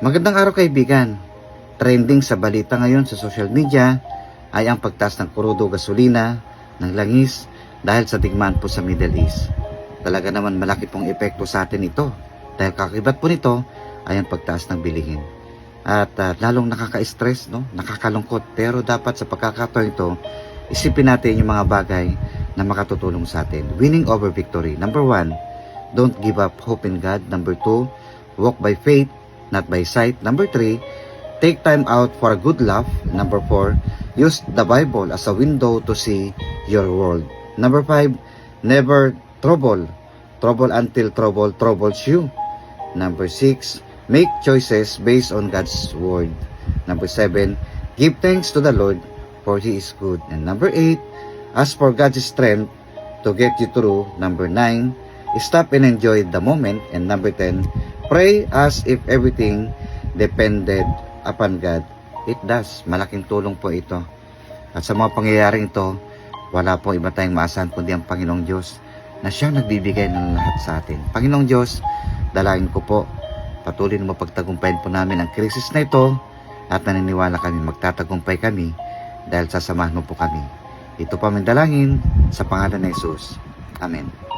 Magandang araw kaibigan. Trending sa balita ngayon sa social media ay ang pagtaas ng krudo gasolina, ng langis dahil sa digmaan po sa Middle East. Talaga naman malaki pong epekto sa atin ito dahil kakibat po nito ay ang pagtaas ng bilihin. At lalong nakaka-stress, no? Nakakalungkot. Pero dapat sa pagkakataon ito, isipin natin yung mga bagay na makatutulong sa atin. Winning over victory. Number 1, don't give up hope in God. Number 2, walk by faith, not by sight. Number 3, take time out for a good laugh. Number 4, use the Bible as a window to see your world. Number 5, never trouble until trouble troubles you. Number 6, make choices based on God's word. Number 7, give thanks to the Lord for He is good. And number 8, ask for God's strength to get you through. Number 9, stop and enjoy the moment. And number 10, pray as if everything depended upon God. It does. Malaking tulong po ito. At sa mga pangyayaring ito, wala po iba tayong maasahan kundi ang Panginoong Diyos na Siya nagbibigay ng lahat sa atin. Panginoong Diyos, dalangin ko po, patuloy na mapagtagumpayan po namin ang krisis na ito at naniniwala kami magtatagumpay kami dahil sasamahan mo po kami. Ito pa ang dalangin sa pangalan ni Jesus. Amen.